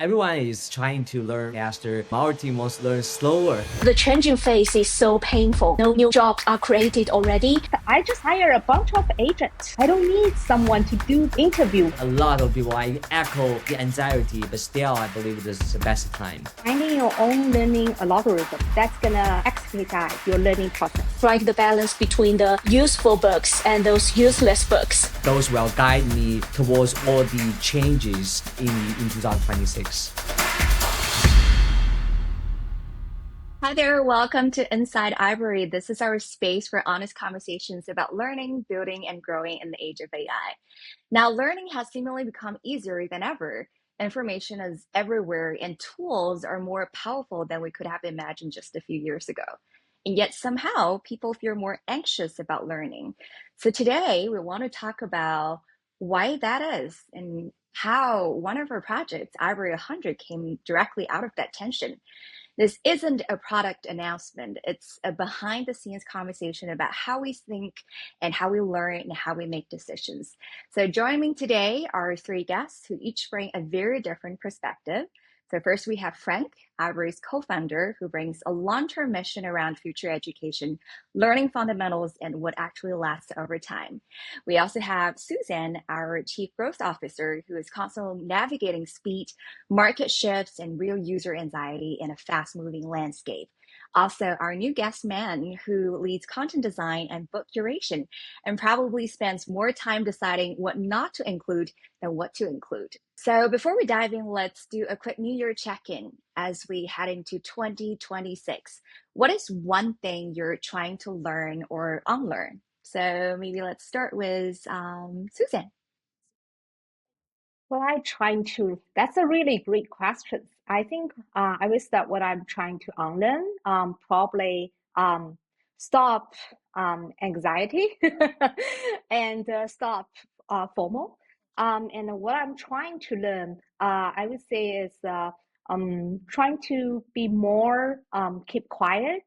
everyone is trying to learn faster. Our team wants to learn slower. The changing phase is so painful. No new jobs are created already. I just hire a bunch of agents. I don't need someone to do interview. A lot of people, I echo the anxiety, but still I believe this is the best time. Finding your own learning algorithm that's gonna expedite your learning process. Strike the balance between the useful books and those useless books. Those will guide me towards all the changes in 2026. Hi there, welcome to Inside Aibrary. This is our space for honest conversations about learning, building, and growing in the age of AI. Now, learning has seemingly become easier than ever. Information is everywhere, and tools are more powerful than we could have imagined just a few years ago. And yet, somehow, people feel more anxious about learning. So, today, we want to talk about why that is and how one of our projects, Aibrary 100, came directly out of that tension. This isn't a product announcement. It's a behind the scenes conversation about how we think and how we learn and how we make decisions. So joining me today are three guests who each bring a very different perspective. So first we have Frank, Aibrary's co-founder, who brings a long-term mission around future education, learning fundamentals, and what actually lasts over time. We also have Susan, our chief growth officer, who is constantly navigating speed, market shifts, and real user anxiety in a fast-moving landscape. Also, our new guest man, who leads content design and book curation, and probably spends more time deciding what not to include than what to include. So before we dive in, let's do a quick New Year check-in as we head into 2026. What is one thing you're trying to learn or unlearn? So maybe let's start with Susan. Well, that's a really great question. I think I will start what I'm trying to unlearn. Probably stop anxiety and stop FOMO. And what I'm trying to learn, I would say, is trying to be more keep quiet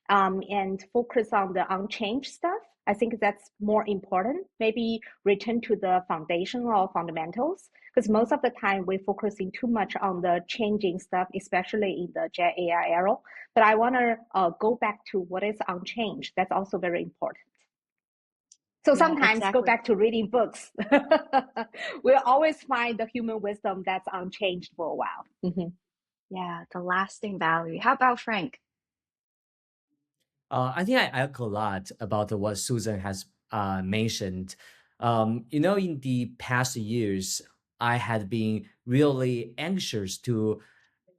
and focus on the unchanged stuff. I think that's more important. Maybe return to the foundation or fundamentals, because most of the time we're focusing too much on the changing stuff, especially in the Gen AI era. But I want to go back to what is unchanged. That's also very important. So Yeah, sometimes go exactly. back to reading books. We'll always find the human wisdom that's unchanged for a while. Mhm. Yeah, the lasting value. How about Frank? I think I echo a lot about what Susan has mentioned. In the past years, I had been really anxious to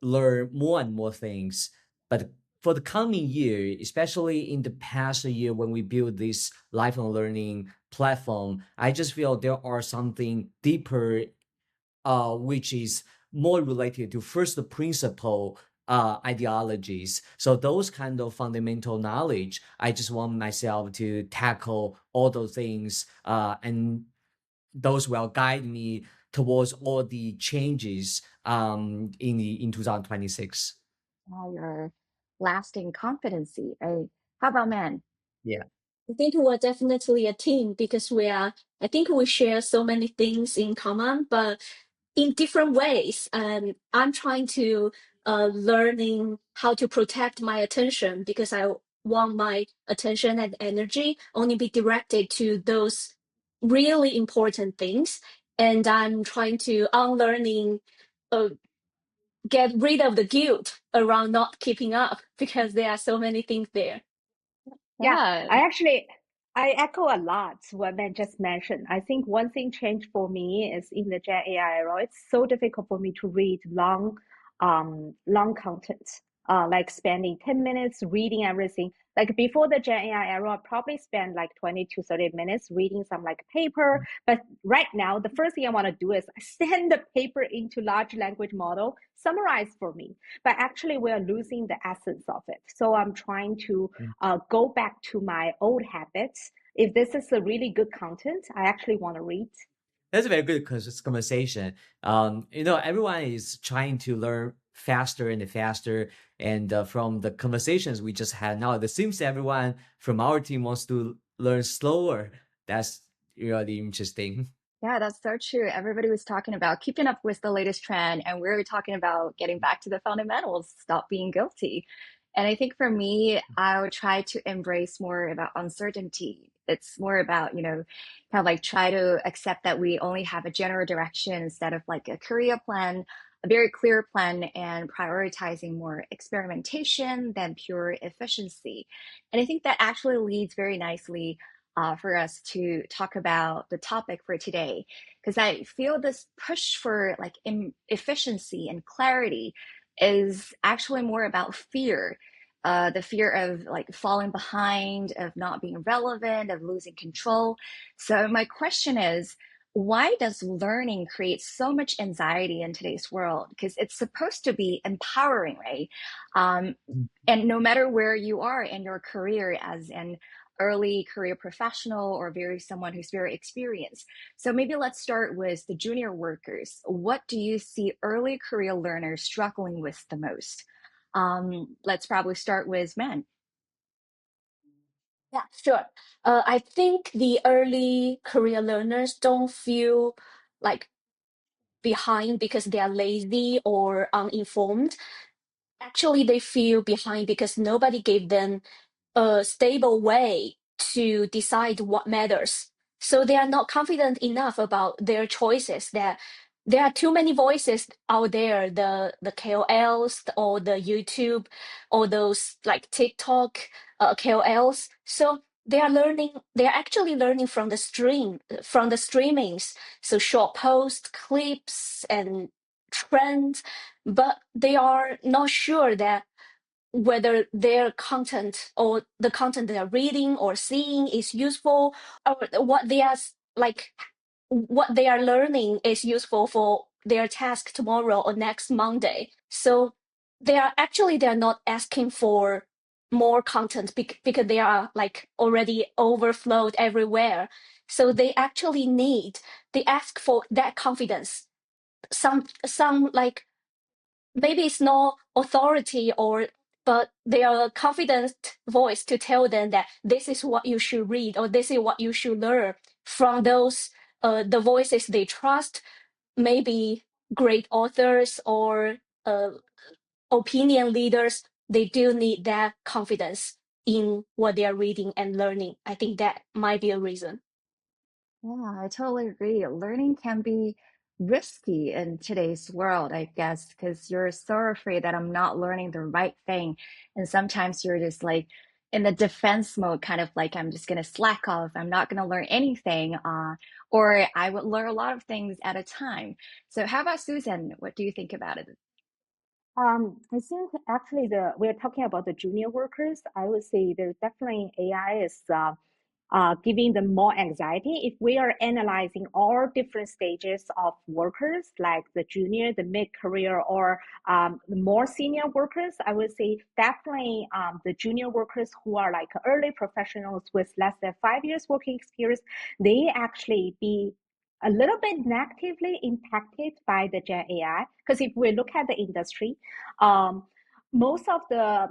learn more and more things. But for the coming year, especially in the past year when we build this lifelong learning platform, I just feel there are something deeper, which is more related to first principle ideologies. So those kind of fundamental knowledge, I just want myself to tackle all those things, and those will guide me towards all the changes in 2026. Your lasting competency, right? How about men? Yeah. I think we're definitely a team because I think we share so many things in common, but in different ways. I'm trying to learning how to protect my attention because I want my attention and energy only be directed to those really important things. And I'm trying to unlearning, uh, get rid of the guilt around not keeping up because there are so many things there. Yeah, Yeah, I echo a lot what Ben just mentioned. I think one thing changed for me is in the Gen AI era, it's so difficult for me to read long content. Like spending 10 minutes reading everything. Like before the Gen AI era, I probably spend like 20 to 30 minutes reading some like paper. But right now, the first thing I want to do is send the paper into large language model, summarize for me. But actually, we're losing the essence of it. So I'm trying to go back to my old habits. If this is a really good content, I actually want to read. That's a very good conversation. Everyone is trying to learn faster and faster. And from the conversations we just had now, it seems everyone from our team wants to learn slower. That's really interesting. Yeah, that's so true. Everybody was talking about keeping up with the latest trend, and we were talking about getting back to the fundamentals, stop being guilty. And I think for me, I would try to embrace more about uncertainty. It's more about, kind of like try to accept that we only have a general direction instead of like a career plan, a very clear plan, and prioritizing more experimentation than pure efficiency. And I think that actually leads very nicely for us to talk about the topic for today, because I feel this push for like efficiency and clarity is actually more about fear. The fear of like falling behind, of not being relevant, of losing control. So my question is, why does learning create so much anxiety in today's world? Because it's supposed to be empowering, right? Um, and no matter where you are in your career as an early career professional or very someone who's very experienced. So maybe let's start with the junior workers. What do you see early career learners struggling with the most? Let's probably start with men. Yeah, sure. I think the early career learners don't feel like behind because they are lazy or uninformed. Actually, they feel behind because nobody gave them a stable way to decide what matters. So they are not confident enough about their choices. That there are too many voices out there, the KOLs or the YouTube or those like TikTok KOLs. So they are actually learning from from the streamings. So short posts, clips, and trends, but they are not sure that whether their content or the content they are reading or seeing is useful, or what they are learning is useful for their task tomorrow or next Monday. So they are not asking for more content because they are like already overflowed everywhere. So they ask for that confidence. Some like maybe it's no authority or but they are a confident voice to tell them that this is what you should read or this is what you should learn from those the voices they trust, maybe great authors or uh, opinion leaders. They do need that confidence in what they are reading and learning. I think that might be a reason. Yeah, I totally agree. Learning can be risky in today's world, I guess, because you're so afraid that I'm not learning the right thing. And sometimes you're just like in the defense mode, kind of like I'm just gonna slack off. I'm not gonna learn anything, or I would learn a lot of things at a time. So how about Susan? What do you think about it? I think actually we're talking about the junior workers. I would say there's definitely AI is giving them more anxiety. If we are analyzing all different stages of workers, like the junior, the mid-career, or the more senior workers, I would say definitely the junior workers who are like early professionals with less than 5 years working experience, they actually be a little bit negatively impacted by the Gen AI. Because if we look at the industry, um, most of the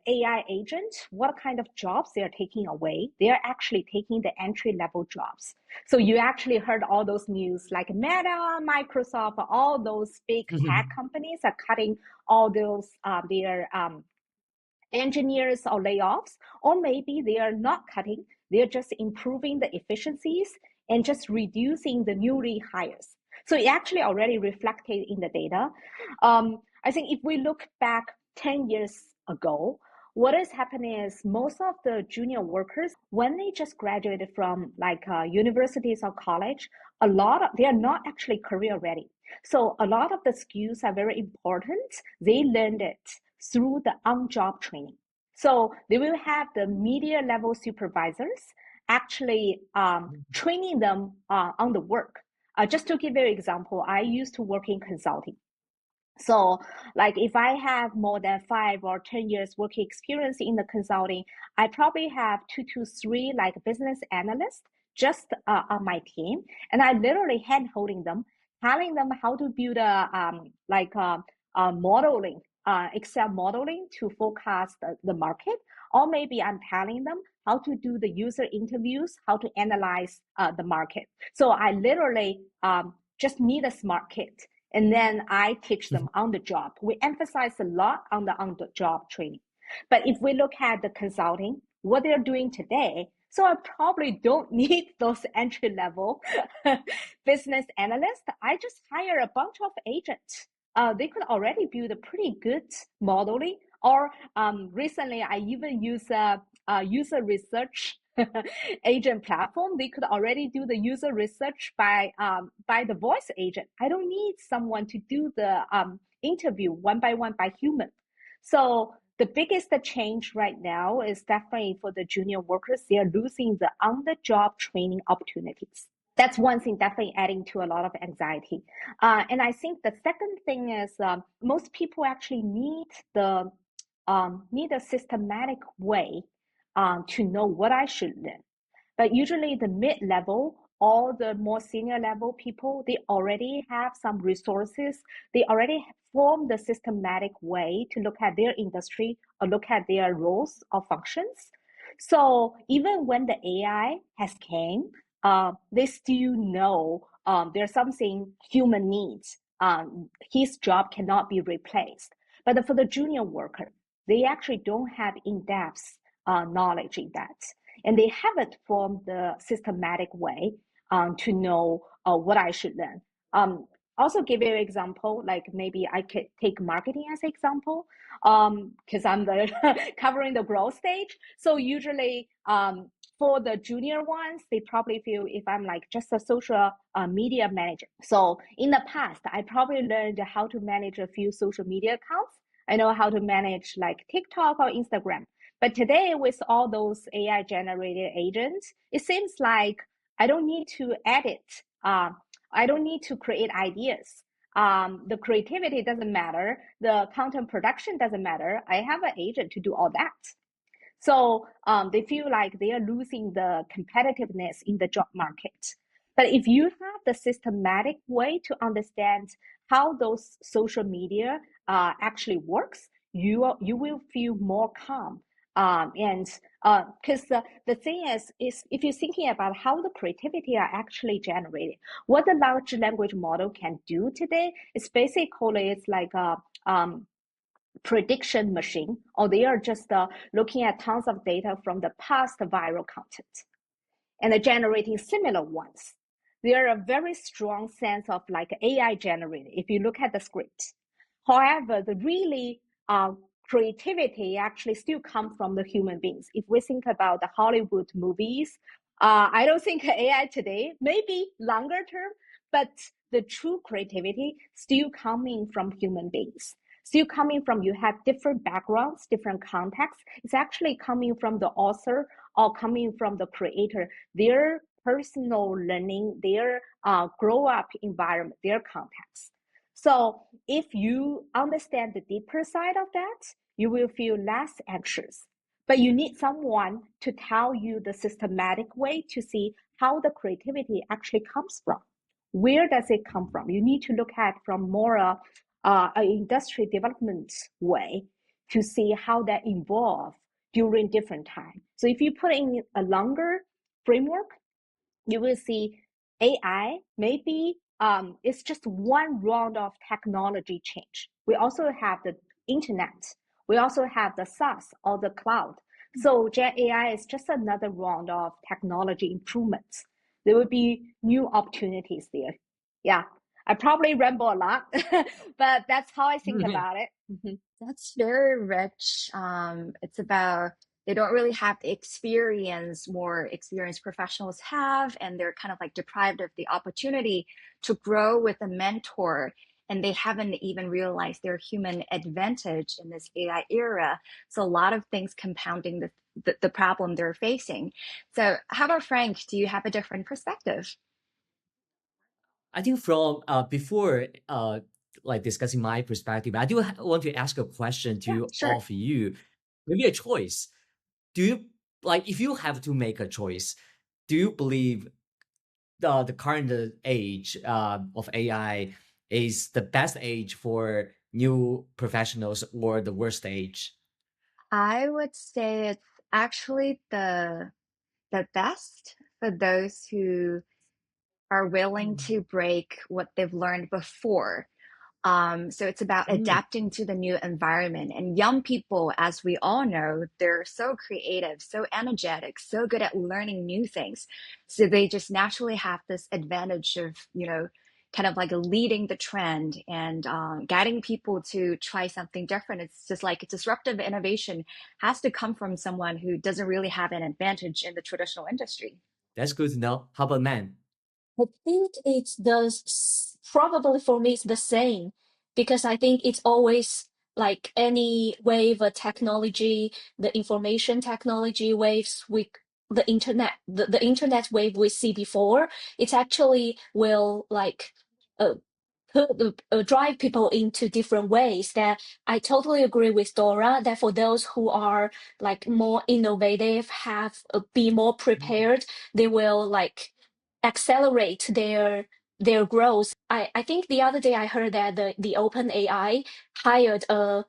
AI agents, what kind of jobs they are taking away? They are actually taking the entry level jobs. So you actually heard all those news like Meta, Microsoft, all those big tech companies are cutting all those their engineers or layoffs, or maybe they are not cutting, they're just improving the efficiencies and just reducing the newly hires. So it actually already reflected in the data. I think if we look back 10 years ago, what is happening is most of the junior workers, when they just graduated from like universities or college, they are not actually career ready. So a lot of the skills are very important. They learned it through the on-job training. So they will have the media level supervisors actually training them on the work. Just to give you an example, I used to work in consulting. So, like if I have more than 5 or 10 years working experience in the consulting, I probably have 2 to 3 like business analysts just on my team, and I literally hand holding them, telling them how to build a modeling, Excel modeling to forecast the market, or maybe I'm telling them how to do the user interviews, how to analyze the market. So I literally just need a smart kid, and then I teach them on the job. We emphasize a lot on the job training. But if we look at the consulting, what they're doing today, so I probably don't need those entry level business analysts. I just hire a bunch of agents. They could already build a pretty good modeling. Or recently, I even use a user research agent platform. They could already do the user research by the voice agent. I don't need someone to do the interview one by one by human. So the biggest change right now is definitely for the junior workers. They are losing the on-the-job training opportunities. That's one thing definitely adding to a lot of anxiety. And I think the second thing is most people actually need a systematic way to know what I should learn. But usually the mid-level or the more senior level people, they already have some resources. They already form the systematic way to look at their industry or look at their roles or functions. So even when the AI has came, they still know there's something human needs. His job cannot be replaced. But for the junior worker, they actually don't have in-depth knowledge in that. And they haven't formed the systematic way to know what I should learn. Also give you an example, like maybe I could take marketing as an example, because I'm the covering the growth stage. So usually for the junior ones, they probably feel if I'm like just a social media manager. So in the past, I probably learned how to manage a few social media accounts. I know how to manage like TikTok or Instagram. But today, with all those AI generated agents, it seems like I don't need to edit. I don't need to create ideas. The creativity doesn't matter. The content production doesn't matter. I have an agent to do all that. So they feel like they are losing the competitiveness in the job market. But if you have the systematic way to understand how those social media actually works, you will feel more calm. And because the thing is if you're thinking about how the creativity are actually generated, what the large language model can do today is basically it's like a prediction machine, or they are just looking at tons of data from the past viral content and generating similar ones. There are a very strong sense of like AI generated if you look at the script. However, the really creativity actually still comes from the human beings. If we think about the Hollywood movies, I don't think AI today, maybe longer term, but the true creativity still coming from human beings. Still coming from you have different backgrounds, different contexts. It's actually coming from the author or coming from the creator, their personal learning, their grow up environment, their context. So if you understand the deeper side of that, you will feel less anxious. But you need someone to tell you the systematic way to see how the creativity actually comes from. Where does it come from? You need to look at from more an industry development way to see how that evolve during different time. So if you put in a longer framework, you will see AI maybe it's just one round of technology change. We also have the internet. We also have the SaaS or the cloud. So Gen AI is just another round of technology improvements. There will be new opportunities there. Yeah, I probably ramble a lot, but that's how I think about it. That's very rich. It's about they don't really have the experience more experienced professionals have, and they're kind of like deprived of the opportunity to grow with a mentor, and they haven't even realized their human advantage in this AI era. So a lot of things compounding the problem they're facing. So how about Frank? Do you have a different perspective? I think from before like discussing my perspective, I do want to ask a question Yeah, to all sure. of you. Maybe a choice. Do you like if you have to make a choice? Do you believe the current age of AI is the best age for new professionals or the worst age? I would say it's actually the best for those who are willing to break what they've learned before. So it's about Mm, adapting to the new environment. And young people, as we all know, they're so creative, so energetic, so good at learning new things. So they just naturally have this advantage of, kind of like leading the trend and guiding people to try something different. It's just like disruptive innovation has to come from someone who doesn't really have an advantage in the traditional industry. that's good to know. How about man? I think it's probably for me it's the same because I think it's always like any wave of technology, the information technology waves the internet wave we see before, it actually will like uh, drive people into different ways. That I totally agree with Dora that for those who are like more innovative, have be more prepared, they will like accelerate their growth. I think the other day I heard that the Open AI hired a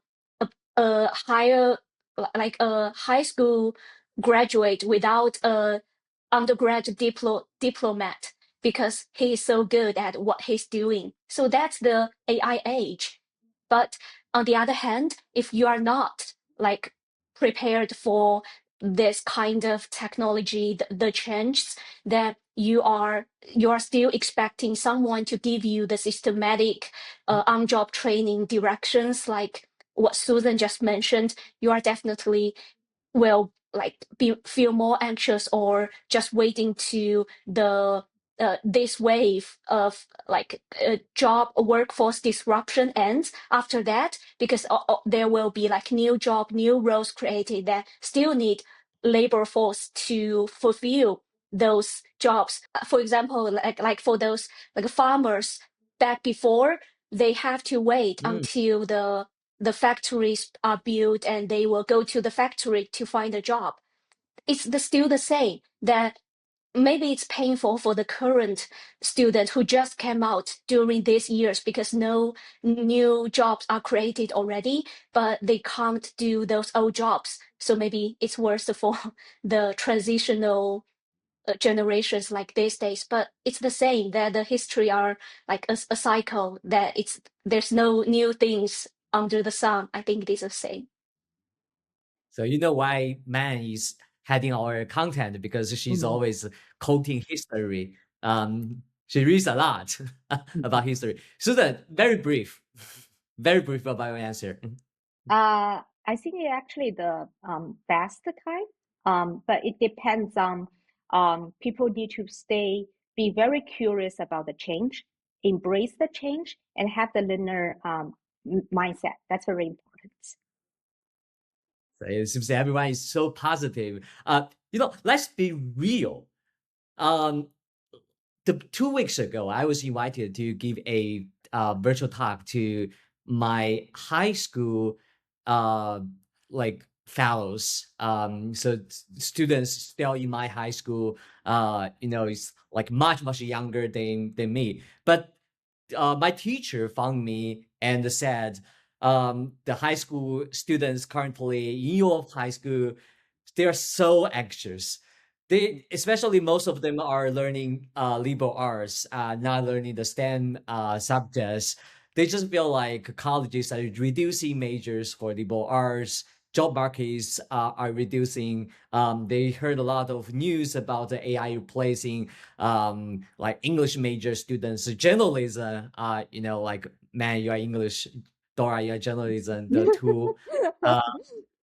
higher like a high school graduate without a undergrad diplomat because he is so good at what he's doing. So that's the AI age. But on the other hand, if you are not like prepared for this kind of technology, the changes that you are still expecting someone to give you the systematic on-job training directions like what Susan just mentioned, you are definitely will like feel more anxious or just waiting to the this wave of like job workforce disruption ends after that because there will be like new roles created that still need labor force to fulfill those jobs. For example, like for those like farmers back before, they have to wait Mm. until the factories are built and they will go to the factory to find a job. It's still the same that maybe it's painful for the current student who just came out during these years because no new jobs are created already, but they can't do those old jobs. So maybe it's worse for the transitional generations like these days, but it's the same that the history are like a cycle that there's no new things under the sun. I think it is the same. So you know why man is heading our content because she's Mhm. always quoting history. She reads a lot about history. Susan, very brief, very brief about your answer. I think it actually the best time, but it depends on people need to be very curious about the change, embrace the change, and have the learner mindset. That's very important. So it seems that everyone is so positive. Let's be real. Um, 2 weeks ago, I was invited to give a virtual talk to my high school, uh, like fellows. So students still in my high school, it's like much younger than me. But my teacher found me and said, the high school students currently in your high school, they are so anxious. They, especially most of them are learning liberal arts, not learning the STEM subjects. They just feel like colleges are reducing majors for liberal arts. Job markets are reducing. They heard a lot of news about the AI replacing like English major students, journalism. Like man, you are English, Dora, you are journalism. The two uh,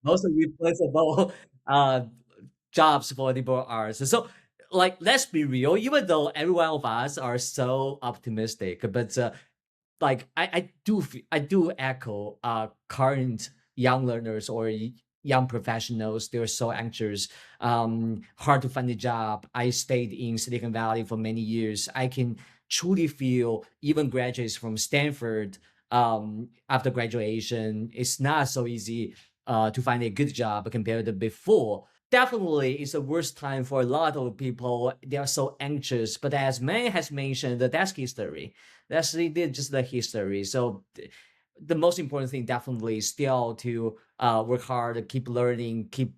most replaceable uh, jobs for liberal arts. So, like, let's be real. Even though every one of us are so optimistic, but like I do echo current young learners or young professionals. They're so anxious, hard to find a job. I stayed in Silicon Valley for many years. I can truly feel even graduates from Stanford, after graduation, it's not so easy to find a good job compared to before. Definitely, it's the worst time for a lot of people. They are so anxious. But as May has mentioned, that's history. That's just the history. So the most important thing definitely is still to work hard, keep learning, keep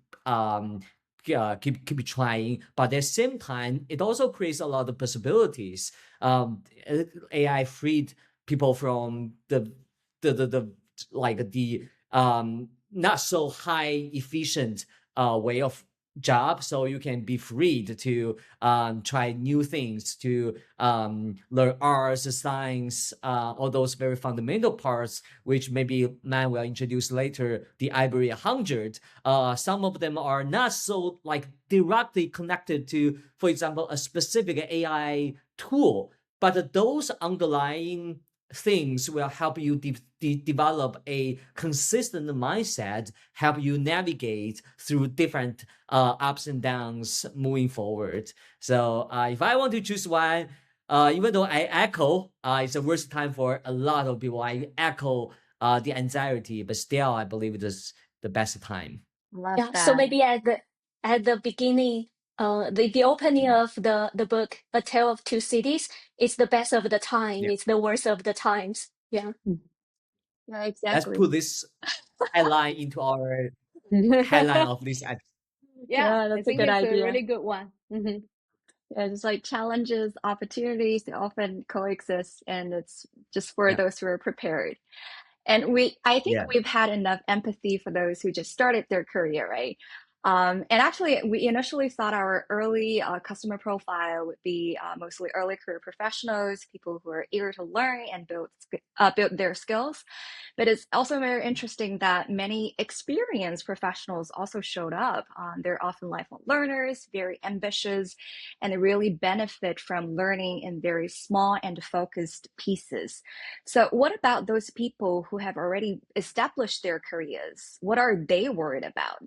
keep trying, but at the same time, it also creates a lot of possibilities. AI freed people from the like the not so high efficient way of job, so you can be freed to try new things, to learn arts, science, all those very fundamental parts, which maybe man will introduce later, the Aibrary 100. Some of them are not so like directly connected to, for example, a specific AI tool, but those underlying things will help you develop a consistent mindset, help you navigate through different ups and downs moving forward. So if I want to choose one, even though I echo, it's the worst time for a lot of people. I echo the anxiety, but still, I believe it is the best time. Love Yeah. So that. maybe at the beginning, the opening of the book, A Tale of Two Cities, it's the best of the time. Yeah. It's the worst of the times. Yeah. Yeah, Let's exactly. put this headline into our headline of this episode. Yeah, I That's a think good it's a idea. really good one. Yeah, it's like challenges, opportunities, they often coexist, and it's just for Yeah. those who are prepared. And I think Yeah. we've had enough empathy for those who just started their career, right? And actually, we initially thought our early customer profile would be mostly early career professionals, people who are eager to learn and build their skills. But it's also very interesting that many experienced professionals also showed up. They're often lifelong learners, very ambitious, and they really benefit from learning in very small and focused pieces. So, what about those people who have already established their careers? What are they worried about?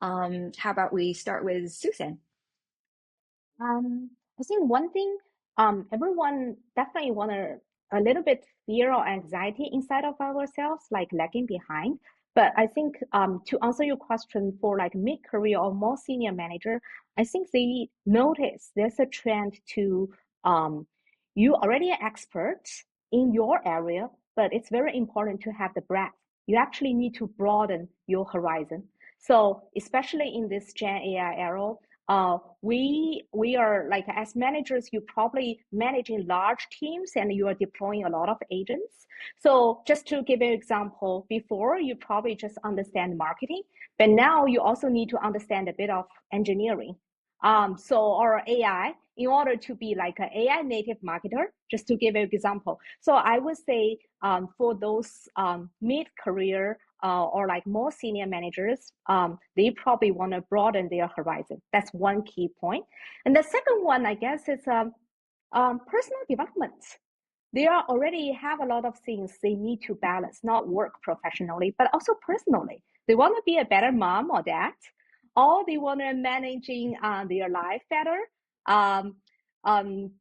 How about we start with Susan? I think one thing, everyone definitely want a little bit fear or anxiety inside of ourselves, like lagging behind. But I think to answer your question for like mid-career or more senior manager, I think they notice there's a trend to you already an expert in your area, but it's very important to have the breadth. You actually need to broaden your horizon. So especially in this Gen AI era, we are like as managers, you probably managing large teams and you are deploying a lot of agents. So just to give you an example, before you probably just understand marketing, but now you also need to understand a bit of engineering. Or AI in order to be like an AI native marketer, just to give you an example. So I would say for those mid-career or like more senior managers, they probably want to broaden their horizon. That's one key point. And the second one, I guess, is personal development. They are already have a lot of things they need to balance, not work professionally, but also personally. They want to be a better mom or dad, or they want to managing their life better, um,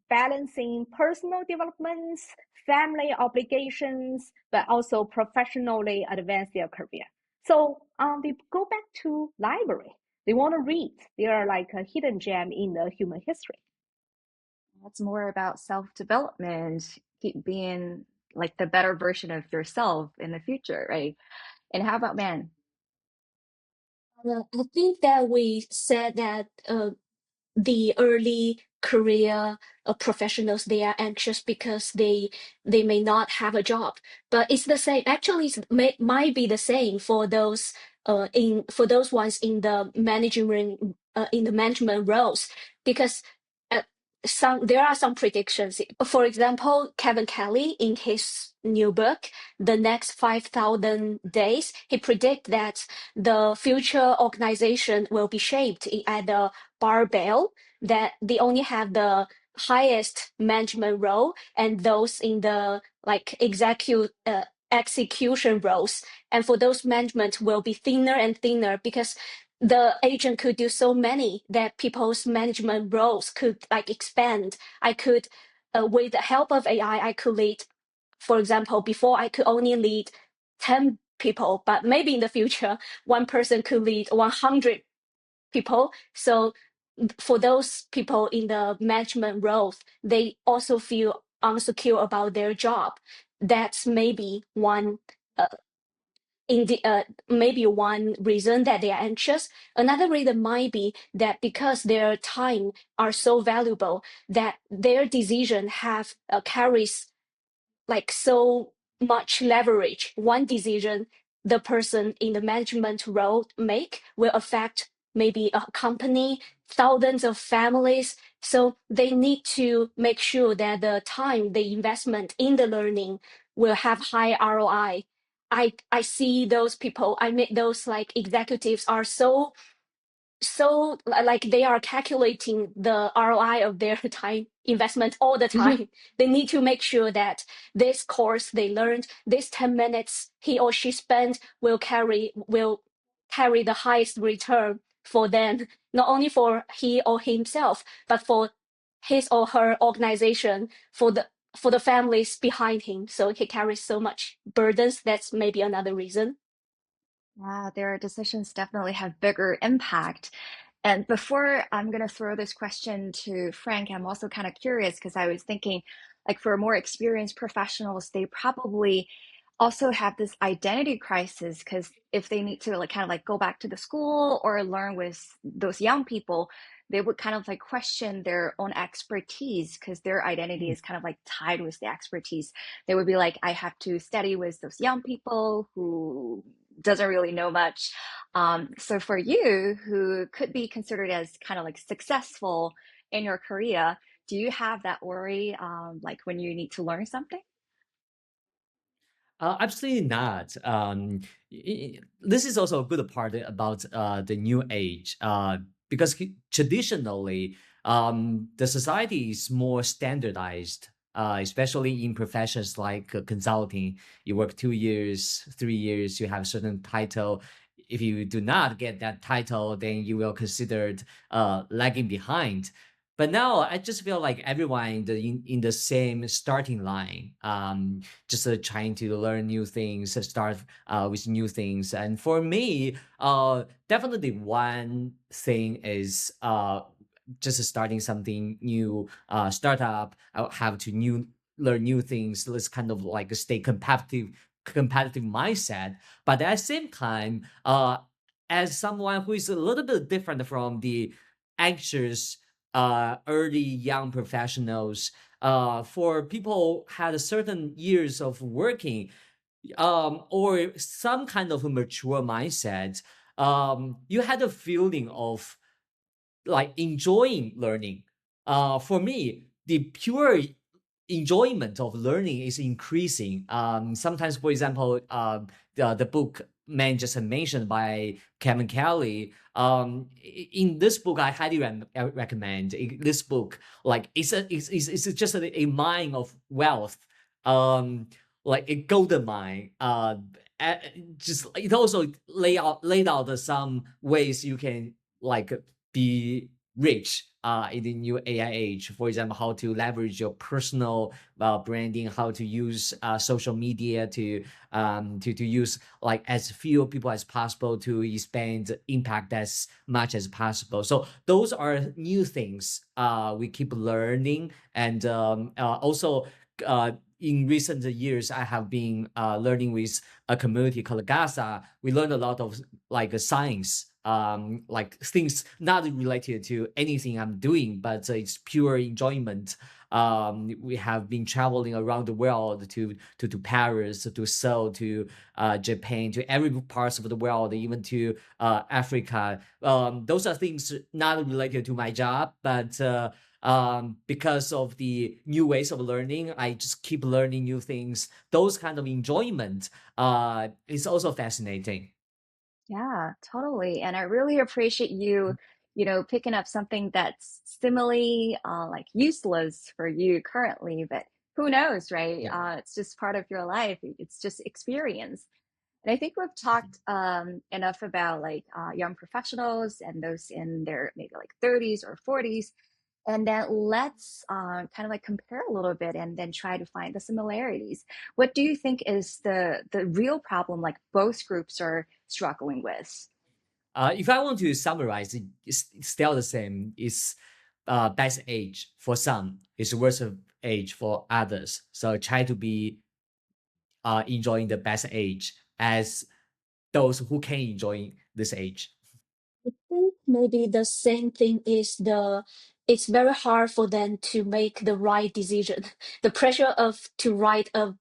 balancing personal developments, family obligations, but also professionally advance their career. So they go back to library. They want to read. They are like a hidden gem in the human history. That's more about self-development, keep being like the better version of yourself in the future, right? And how about man? I think that we said that the early career professionals, they are anxious because they may not have a job, but it's the same, actually might be the same for those in for those ones in the management roles, because uh, there are some predictions. For example, Kevin Kelly, in his new book The Next 5,000 Days, he predict that the future organization will be shaped at the barbell, that they only have the highest management role and those in the like execution roles, and for those management will be thinner and thinner because the agent could do so many that people's management roles could like expand. I could with the help of AI, I could lead, for example, before I could only lead 10 people, but maybe in the future one person could lead 100 people. So for those people in the management roles, they also feel insecure about their job. That's maybe one maybe one reason that they are anxious. Another reason might be that because their time are so valuable, that their decision have carries like so much leverage. One decision the person in the management role make will affect maybe a company, thousands of families. So they need to make sure that the time, the investment in the learning will have high ROI. I see those people, I mean those like executives are so like they are calculating the ROI of their time investment all the time. They need to make sure that this course they learned, this 10 minutes he or she spent will carry the highest return for them, not only for he or himself, but for his or her organization, for the families behind him. So he carries so much burdens. That's maybe another reason. Yeah, their decisions definitely have bigger impact. And before I'm going to throw this question to Frank, I'm also kind of curious because I was thinking, like, for more experienced professionals, they probably also have this identity crisis because if they need to, like, kind of like go back to the school or learn with those young people, they would kind of like question their own expertise because their identity is kind of like tied with the expertise. They would be like, I have to study with those young people who doesn't really know much. So for you, who could be considered as kind of like successful in your career, do you have that worry, like when you need to learn something? Absolutely not. This is also a good part about the new age, because traditionally, the society is more standardized, especially in professions like consulting. You work 2 years, 3 years, you have a certain title. If you do not get that title, then you will considered lagging behind. But now I just feel like everyone in the same starting line. Just trying to learn new things, start with new things. And for me, definitely one thing is just starting something new, startup. I have to learn new things. Let's kind of like stay competitive mindset. But at the same time, as someone who is a little bit different from the anxious early young professionals, for people had a certain years of working, or some kind of a mature mindset, you had a feeling of like enjoying learning. For me, the pure enjoyment of learning is increasing. Sometimes, for example, the book Man just mentioned by Kevin Kelly. In this book, I highly recommend this book. Like it's just a mine of wealth. Like a golden mine. Just it also laid out some ways you can like be rich in the new AI age. For example, how to leverage your personal branding, how to use social media to use like as few people as possible to expand impact as much as possible. So those are new things we keep learning, and also. In recent years, I have been learning with a community called Gaza. We learned a lot of like science, like things not related to anything I'm doing, but it's pure enjoyment. We have been traveling around the world to Paris, to Seoul, to Japan, to every parts of the world, even to Africa. Those are things not related to my job, but because of the new ways of learning, I just keep learning new things. Those kind of enjoyment is also fascinating. Yeah, totally. And I really appreciate you, picking up something that's seemingly like useless for you currently, but who knows, right? Yeah. It's just part of your life. It's just experience. And I think we've talked enough about like young professionals and those in their maybe like 30s or 40s. And then let's kind of like compare a little bit and then try to find the similarities. What do you think is the real problem like both groups are struggling with? If I want to summarize, it's still the same. It's best age for some, it's worst age for others. So try to be enjoying the best age as those who can enjoy this age? I think maybe the same thing is it's very hard for them to make the right decision. The pressure of to write a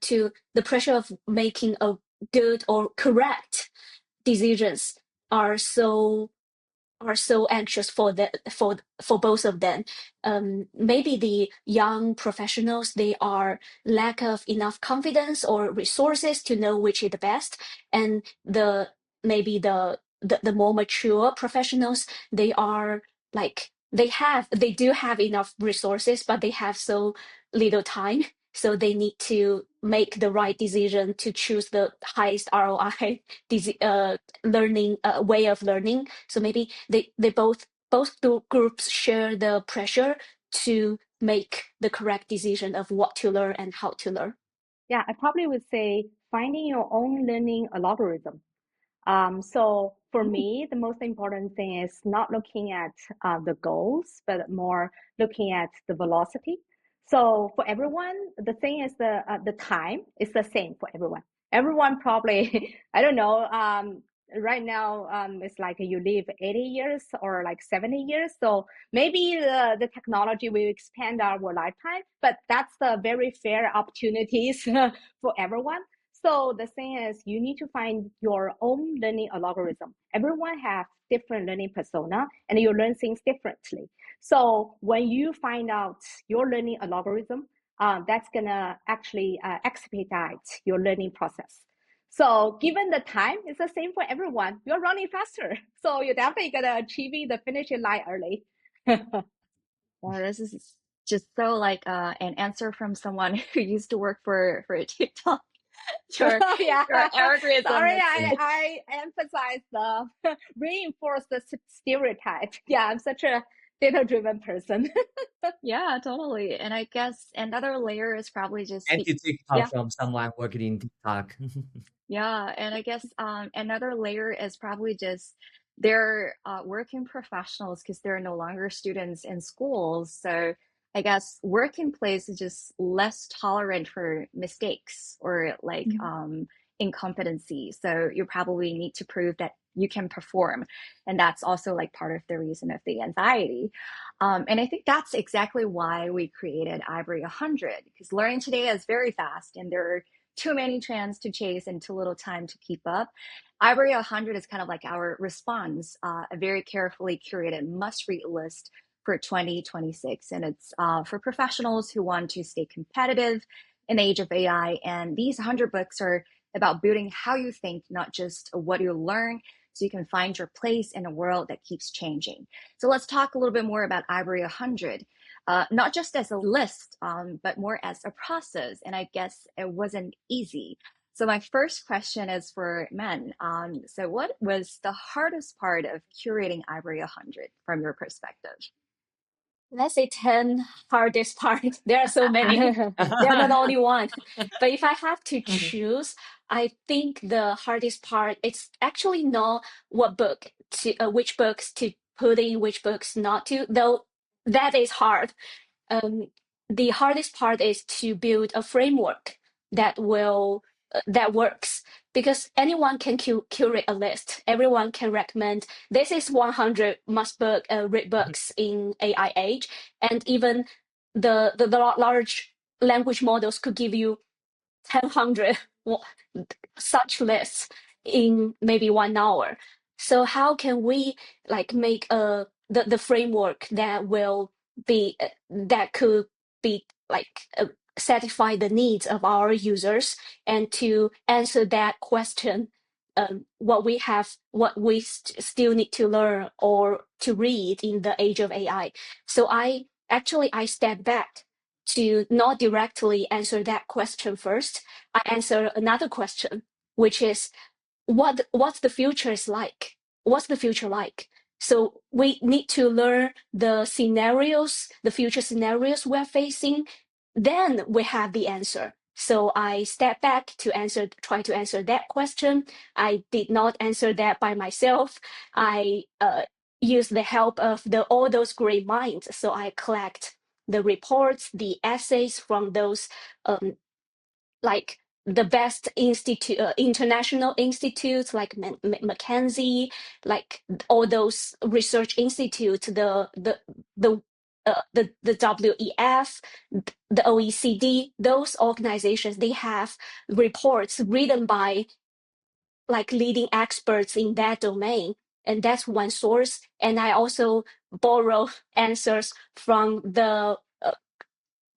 to the pressure of making a good or correct decisions are so anxious for for both of them. Maybe the young professionals, they are lack of enough confidence or resources to know which is the best, and maybe the more mature professionals, they are like they do have enough resources, but they have so little time, so they need to make the right decision to choose the highest ROI learning way of learning. So maybe they both groups share the pressure to make the correct decision of what to learn and how to learn. Yeah, I probably would say finding your own learning algorithm. So for me, the most important thing is not looking at the goals, but more looking at the velocity. So for everyone, the thing is the time is the same for everyone. Everyone probably, I don't know, right now it's like you live 80 years or like 70 years. So maybe the technology will expand our lifetime, but that's the very fair opportunities for everyone. So the thing is, you need to find your own learning algorithm. Everyone has different learning persona, and you learn things differently. So when you find out your learning algorithm, that's gonna actually expedite your learning process. So given the time, it's the same for everyone. You're running faster, so you're definitely gonna achieve the finishing line early. Well, this is just so like an answer from someone who used to work for a TikTok. Your Yeah, your algorithm sorry, is I emphasize the reinforce the stereotype. Yeah, I'm such a data-driven person. yeah, totally. And I guess another layer is probably just Anti-TikTok yeah. from someone working in TikTok. Yeah, and I guess another layer is probably just they're working professionals because they're no longer students in schools. So I guess working place is just less tolerant for mistakes or like incompetency. So you probably need to prove that you can perform. And that's also like part of the reason of the anxiety. And I think that's exactly why we created Ivory 100, because learning today is very fast and there are too many trends to chase and too little time to keep up. Ivory 100 is kind of like our response, a very carefully curated must-read list for 2026. And it's for professionals who want to stay competitive in the age of AI. And these 100 books are about building how you think, not just what you learn, so you can find your place in a world that keeps changing. So let's talk a little bit more about Ivory 100. Not just as a list, but more as a process. And I guess it wasn't easy. So my first question is for Men. So what was the hardest part of curating Ivory 100 from your perspective? Let's say 10 hardest part. There are so many. They're not only one. But if I have to choose, I think the hardest part, it's actually not which books to put in, which books not to, though that is hard. um, the hardest part is to build a framework that works, because anyone can curate a list. Everyone can recommend this is 100 read books in AI age, and even the large language models could give you 100 such lists in maybe 1 hour. So how can we like make the framework that could be like satisfy the needs of our users, and to answer that question, what we still need to learn or to read in the age of AI. So I step back to not directly answer that question first. I answer another question, which is what's the future is like? What's the future like? So we need to learn the future scenarios we're facing. Then we have the answer. So I step back to try to answer that question. I did not answer that by myself. I use the help of all those great minds. So I collect the reports, the essays from those like the best institute, international institutes like Mackenzie, like all those research institutes, the WEF, the OECD, those organizations, they have reports written by like leading experts in that domain. And that's one source. And I also borrow answers from the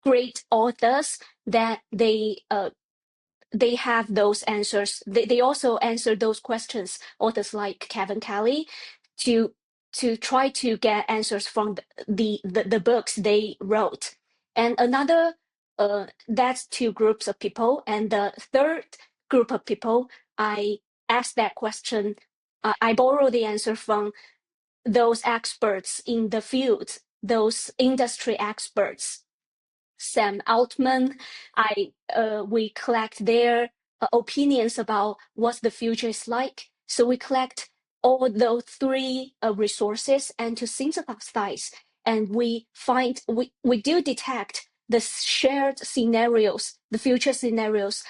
great authors that they have those answers. They also answer those questions, authors like Kevin Kelly, to try to get answers from the books they wrote. And another, that's two groups of people. And the third group of people, I asked that question. I borrow the answer from those experts in the field, those industry experts. Sam Altman, we collect their opinions about what the future is like. So we collect all those three resources and to synthesize, and we do detect the shared scenarios, the future scenarios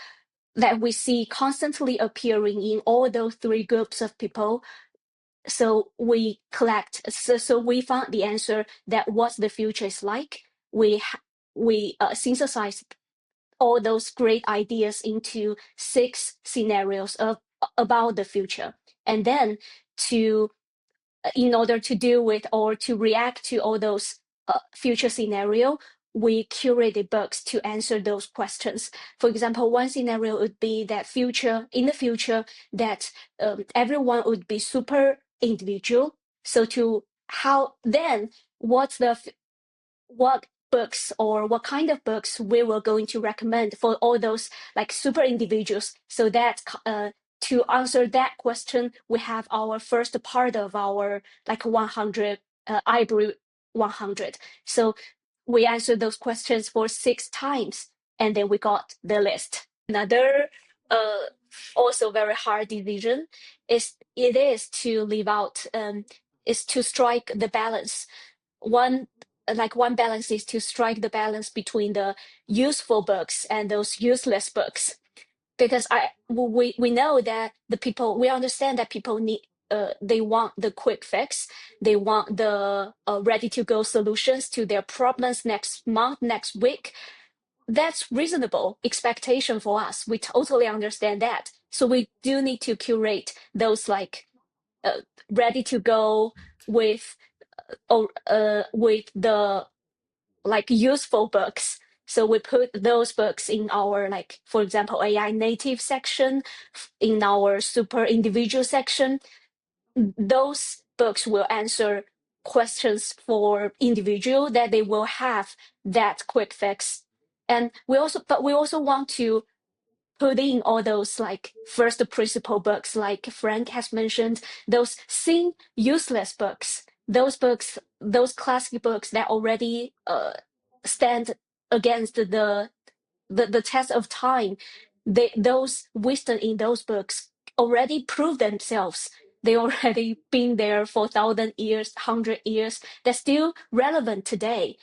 that we see constantly appearing in all those three groups of people. So we collect, so we found the answer that what the future is like. We synthesized all those great ideas into 6 scenarios of about the future, and then to in order to deal with or to react to all those future scenario, we curated books to answer those questions. For example, one scenario would be that in the future that everyone would be super individual. So to how then what books or what kind of books we were going to recommend for all those like super individuals, so that to answer that question, we have our first part of our like 100 Aibrary 100. So we answered those questions for 6 times, and then we got the list. Another also very hard decision is to leave out is to strike the balance. One balance is to strike the balance between the useful books and those useless books, because we know that we understand that people need they want the quick fix, they want the ready to go solutions to their problems next month, next week. That's reasonable expectation for us. We totally understand that. So we do need to curate those like ready to go with with the like useful books. So we put those books in our, like, for example, AI native section, in our super individual section. Those books will answer questions for individual that they will have that quick fix. And we also want to put in all those like first principle books, like Frank has mentioned, those seem useless books, those classic books that already stand against the test of time. Those wisdom in those books already prove themselves. They already been there for 1,000 years, 100 years. They're still relevant today.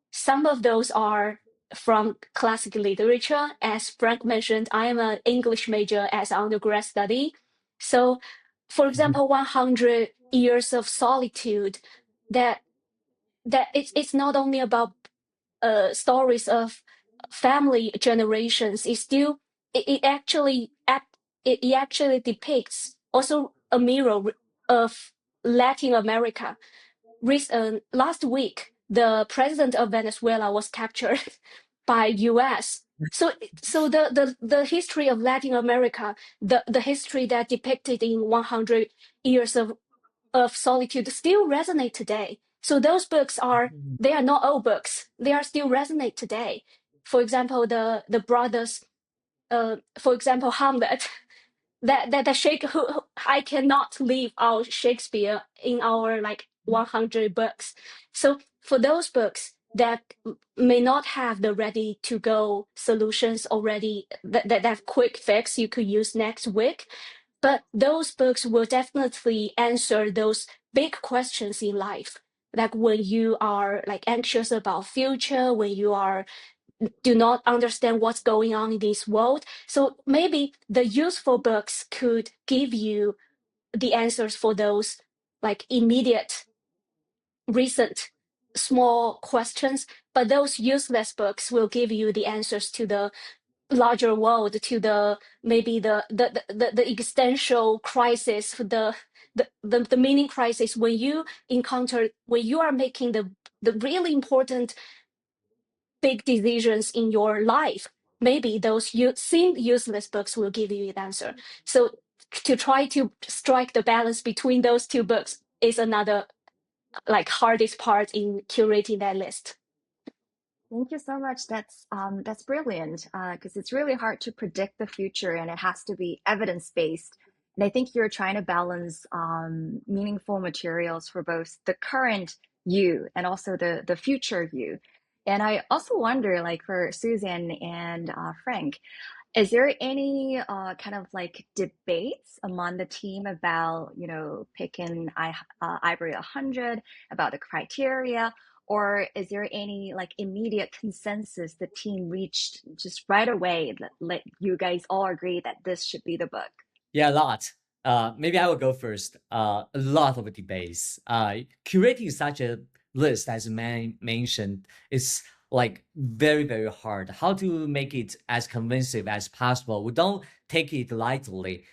Some of those are from classic literature. As Frank mentioned, I am an English major as undergrad study. So, for example, 100 Years of Solitude, that it's not only about stories of family generations. It's still it actually it actually depicts also a mirror of Latin America. Last week, the president of Venezuela was captured by U.S. So the history of Latin America, the history that depicted in 100 Years of Solitude, still resonate today. So those books they are not old books. They are still resonate today. For example, the brothers, for example, Hamlet, that who I cannot leave out Shakespeare in our like 100 books. So for those books that may not have the ready to go solutions already, that quick fix you could use next week, but those books will definitely answer those big questions in life. Like when you are like anxious about future, when you are do not understand what's going on in this world. So maybe the useful books could give you the answers for those like immediate, recent, small questions, but those useless books will give you the answers to the larger world, to the maybe the existential crisis, the meaning crisis when you encounter, when you are making the really important big decisions in your life. Maybe those you seem useless books will give you an answer. So to try to strike the balance between those two books is another like hardest part in curating that list. Thank you so much. That's brilliant because it's really hard to predict the future and it has to be evidence-based. And I think you're trying to balance meaningful materials for both the current you and also the future you. And I also wonder, like for Susan and Frank, is there any kind of like debates among the team about, you know, picking Ivory 100, about the criteria, or is there any like immediate consensus the team reached just right away that let you guys all agree that this should be the book? Yeah, a lot. Maybe I will go first. A lot of debates. Curating such a list, as mentioned, is like very, very hard. How to make it as convincing as possible. We don't take it lightly.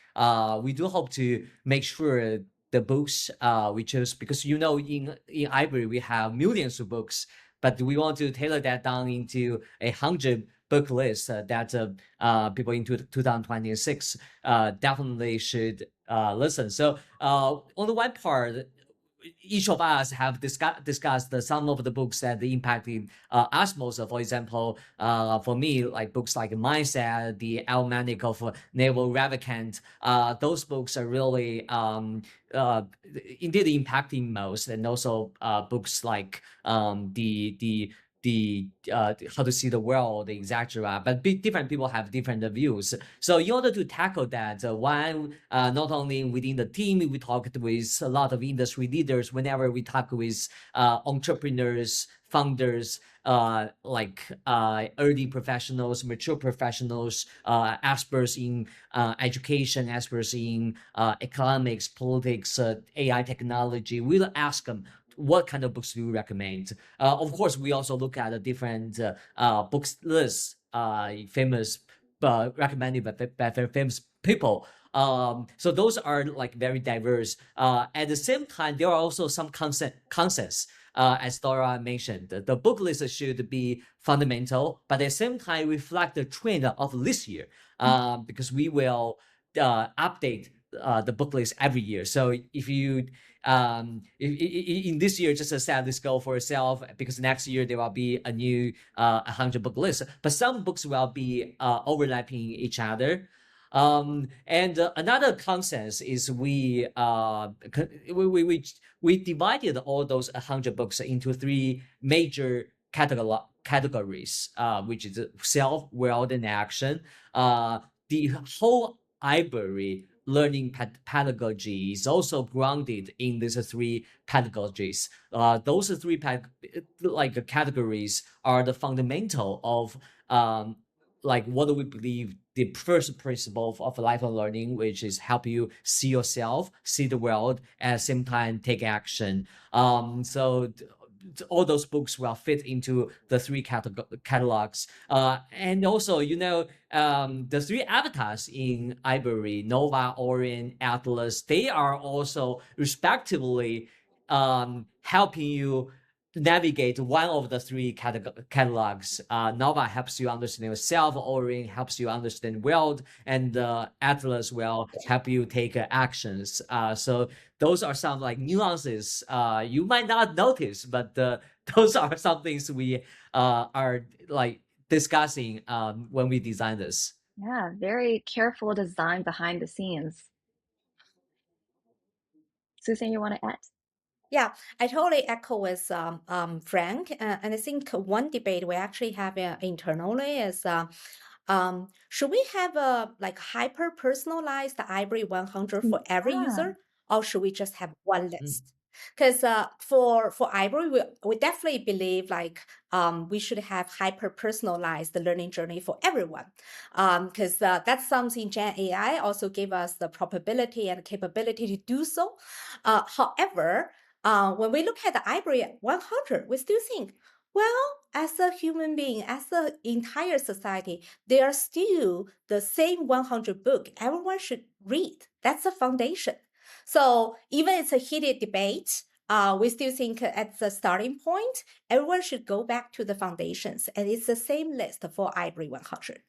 We do hope to make sure the books we choose, because you know in Ivory we have millions of books, but we want to tailor that down into 100 book list that people in 2026 definitely should listen. So on the one part, each of us have discussed some of the books that impacted us most. For example, for me, like books like Mindset, The Almanac of Naval Ravikant, those books are really indeed impacting most. And also books like the how to see the world, etc. But different people have different views. So in order to tackle that, one, not only within the team, we talked with a lot of industry leaders. Whenever we talk with entrepreneurs, founders, like early professionals, mature professionals, experts in education, experts in economics, politics, AI technology, we'll ask them, what kind of books do you recommend? Of course, we also look at the different books lists, famous, recommended by very famous people. So those are like very diverse. At the same time, there are also some concepts. As Dora mentioned, the book list should be fundamental, but at the same time reflect the trend of this year, because we will update the book list every year. So if you in this year, just set this goal for yourself, because next year there will be a new 100 book list, but some books will be overlapping each other. And another consensus is we divided all those 100 books into three major categories, which is self, world, and action. The whole Ivory learning pedagogy is also grounded in these three pedagogies. Those three categories are the fundamental of like what we believe the first principle of lifelong learning, which is help you see yourself, see the world, at the same time take action. So all those books will fit into the three catalogs. And also, you know, the three avatars in Ivory, Nova, Orion, Atlas, they are also respectively helping you navigate one of the three catalogs. Nova helps you understand yourself, Orion helps you understand world, and Atlas will help you take actions. So those are some like nuances you might not notice, but those are some things we are like discussing when we design this. Yeah, very careful design behind the scenes. Susan, you want to add? Yeah, I totally echo with Frank. And I think one debate we actually have internally is should we have a like hyper personalized Ivory 100 for every Yeah. user, or should we just have one list? Because for Aibrary, we definitely believe like we should have hyper personalized learning journey for everyone. Because that's something Gen AI also gave us the probability and capability to do so. However, when we look at the Aibrary 100, we still think, well, as a human being, as the entire society, they are still the same 100 book everyone should read. That's a foundation. So even it's a heated debate, we still think at the starting point, everyone should go back to the foundations, and it's the same list for Aibrary 100.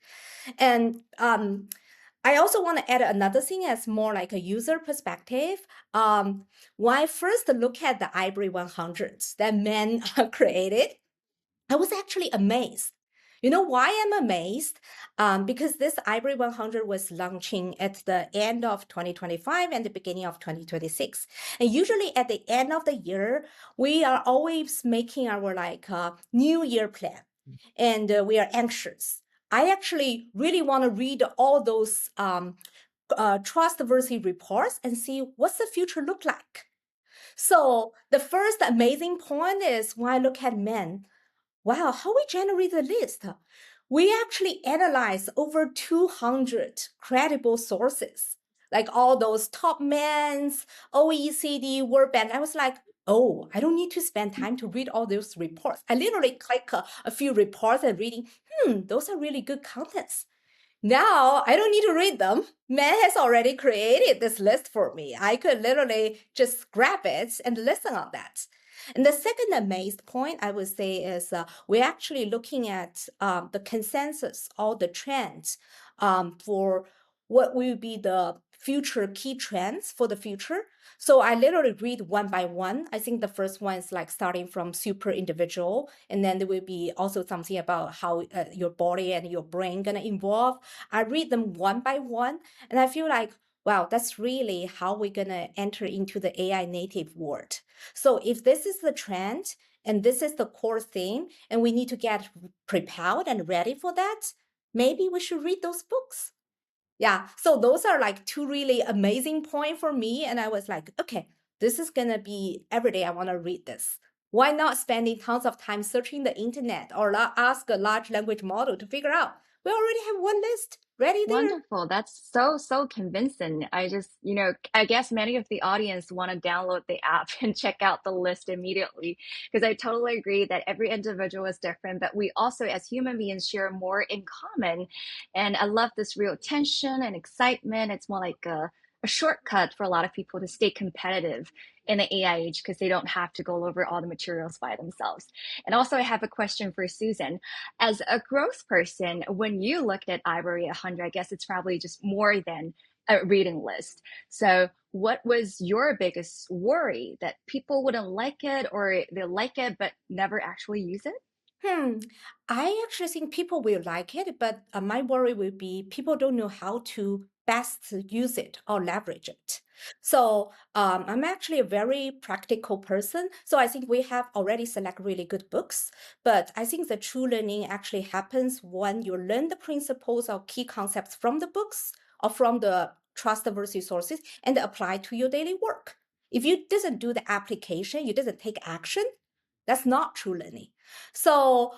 And I also want to add another thing as more like a user perspective. When I first look at the Aibrary 100s that men created, I was actually amazed. You know why I'm amazed? Because this Aibrary 100 was launching at the end of 2025 and the beginning of 2026. And usually at the end of the year, we are always making our new year plan, and we are anxious. I actually really want to read all those trustworthy reports and see what's the future look like. So the first amazing point is when I look at men, wow, how we generate the list? We actually analyze over 200 credible sources, like all those top men's, OECD, World Bank. I was like, oh, I don't need to spend time to read all those reports. I literally click a few reports and reading, those are really good contents. Now I don't need to read them. Man has already created this list for me. I could literally just grab it and listen on that. And the second amazed point I would say is we're actually looking at the consensus, all the trends for what will be the future key trends for the future. So I literally read one by one. I think the first one is like starting from super individual, and then there will be also something about how your body and your brain gonna evolve. I read them one by one, and I feel like, wow, that's really how we're gonna enter into the AI native world. So if this is the trend and this is the core theme, and we need to get prepared and ready for that, maybe we should read those books. Yeah, so those are like two really amazing points for me. And I was like, okay, this is gonna be every day I wanna read this. Why not spending tons of time searching the internet or ask a large language model to figure out? We already have one list ready there. Wonderful. That's so convincing. I just, I guess many of the audience want to download the app and check out the list immediately, because I totally agree that every individual is different, but we also as human beings share more in common. And I love this real tension and excitement. It's more like a shortcut for a lot of people to stay competitive in the AI age because they don't have to go over all the materials by themselves. And also I have a question for Susan. As a growth person, when you looked at Aibrary 100, I guess it's probably just more than a reading list. So what was your biggest worry, that people wouldn't like it, or they like it but never actually use it? I actually think people will like it, but my worry will be people don't know how to best use it or leverage it. So I'm actually a very practical person. So I think we have already select really good books, but I think the true learning actually happens when you learn the principles or key concepts from the books or from the trustworthy sources and apply to your daily work. If you didn't do the application, you didn't take action, that's not true learning. So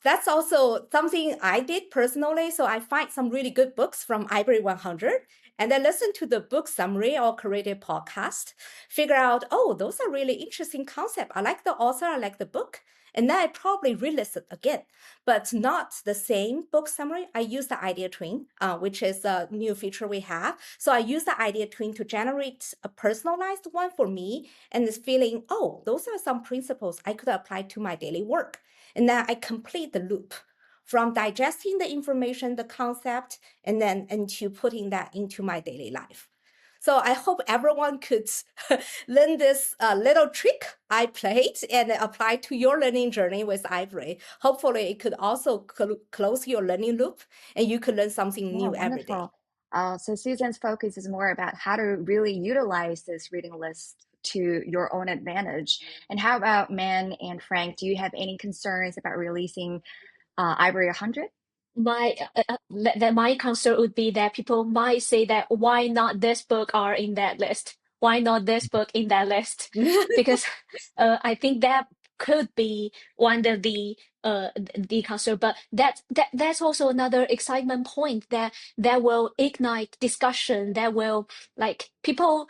that's also something I did personally. So I find some really good books from Aibrary 100, and then listen to the book summary or curated podcast, figure out, oh, those are really interesting concepts. I like the author, I like the book. And then I probably re-listen again, but not the same book summary. I use the idea twin, which is a new feature we have. So I use the idea twin to generate a personalized one for me, and it's feeling, oh, those are some principles I could apply to my daily work. And then I complete the loop from digesting the information, the concept, and then into putting that into my daily life. So I hope everyone could learn this little trick I played and apply to your learning journey with Aibrary. Hopefully it could also close your learning loop and you could learn something new every day. Wonderful. So Susan's focus is more about how to really utilize this reading list to your own advantage. And how about Man and Frank? Do you have any concerns about releasing Aibrary 100? My concern would be that people might say that why not this book are in that list? why not this book in that list? Because I think that could be one of the concern, but that's also another excitement point that will ignite discussion, that will like people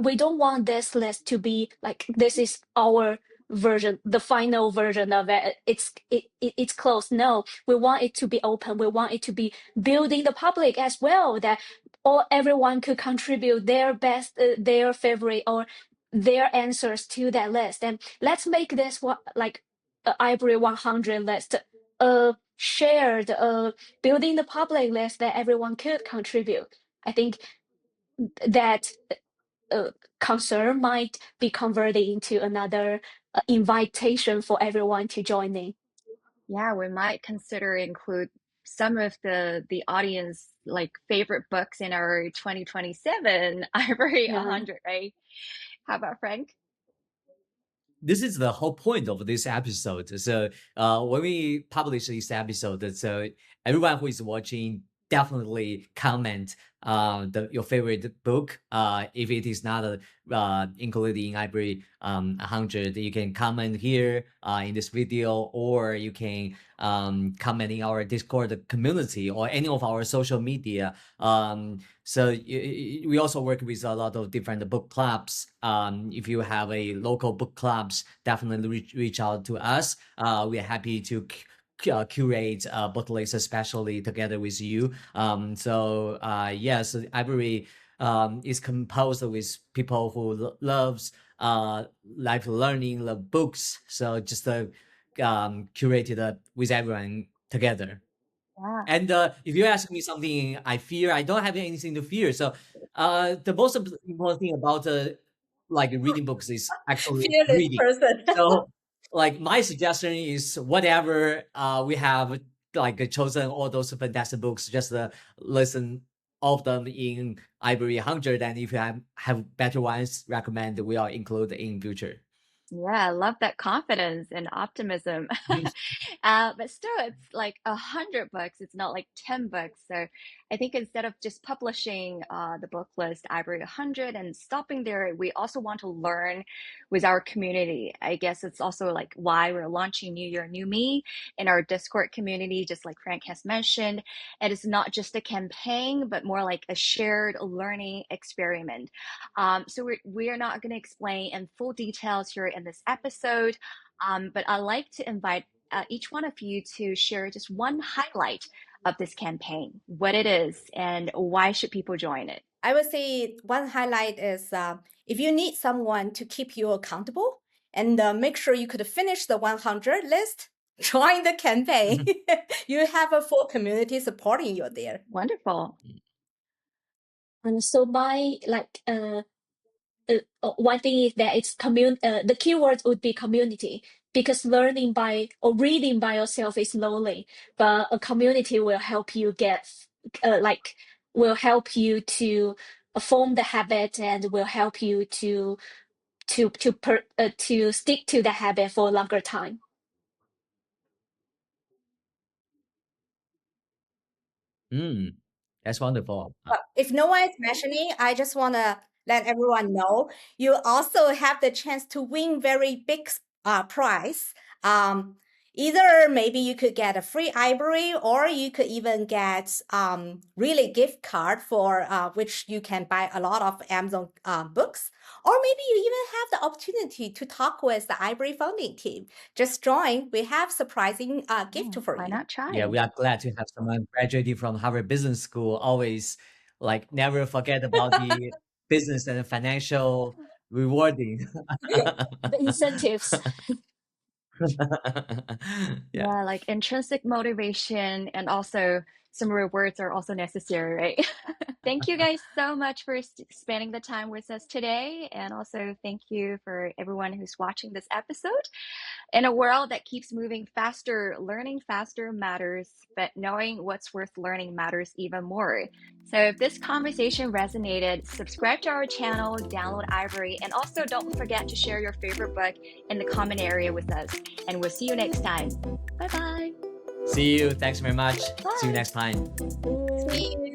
we don't want this list to be like this is our version, the final version of it. It's closed. No, we want it to be open. We want it to be building the public as well, that everyone could contribute their best, their favorite, or their answers to that list. And let's make this what like Aibrary 100 list, shared, building the public list that everyone could contribute. I think that concern might be converted into another invitation for everyone to join in. Yeah, we might consider include some of the audience like favorite books in our 2027 Ivory Yeah. 100, right? How about Frank? This is the whole point of this episode. So when we publish this episode, so everyone who is watching definitely comment your favorite book. If it is not included in Ivory 100, you can comment here in this video, or you can comment in our Discord community or any of our social media. So we also work with a lot of different book clubs. If you have a local book clubs, definitely reach out to us. We are happy to curate book lists, especially together with you. So yes, Ivory is composed with people who loves life learning, love books. So just curated with everyone together. Yeah. And if you ask me something I fear, I don't have anything to fear. So the most important thing about like reading books is actually Fearless reading. person. So like my suggestion is whatever we have like chosen all those fantastic books, just listen all of them in Ivory 100, and if you have better ones, recommend we'll include in future. Yeah, I love that confidence and optimism. But still, it's like 100 books. It's not like 10 books. So I think instead of just publishing the book list, Ivory 100, and stopping there, we also want to learn with our community. I guess it's also like why we're launching New Year, New Me in our Discord community, just like Frank has mentioned. And it's not just a campaign, but more like a shared learning experiment. So we are not going to explain in full details here in this episode, but I'd like to invite each one of you to share just one highlight of this campaign, what it is, and why should people join it? I would say one highlight is if you need someone to keep you accountable and make sure you could finish the 100 list, join the campaign. You have a full community supporting you there. Wonderful. And so my like one thing is that it's the keyword would be community, because learning by or reading by yourself is lonely, but a community will help you get will help you to form the habit, and will help you to stick to the habit for a longer time. That's wonderful. If no one is mentioning, I just want to let everyone know you also have the chance to win very big prize. Either maybe you could get a free Ivory, or you could even get really gift card for which you can buy a lot of Amazon books, or maybe you even have the opportunity to talk with the Ivory founding team. Just join. We have surprising gift for Why you. not try? Yeah, we are glad to have someone graduating from Harvard Business School. Always like never forget about the business and financial rewarding. The incentives. Yeah, like intrinsic motivation and also some rewards are also necessary, right? Thank you guys so much for spending the time with us today. And also thank you for everyone who's watching this episode. In a world that keeps moving faster, learning faster matters, but knowing what's worth learning matters even more. So if this conversation resonated, subscribe to our channel, download Ivory, and also don't forget to share your favorite book in the comment area with us. And we'll see you next time. Bye-bye. See you. Thanks very much. See you Bye. next time. See you.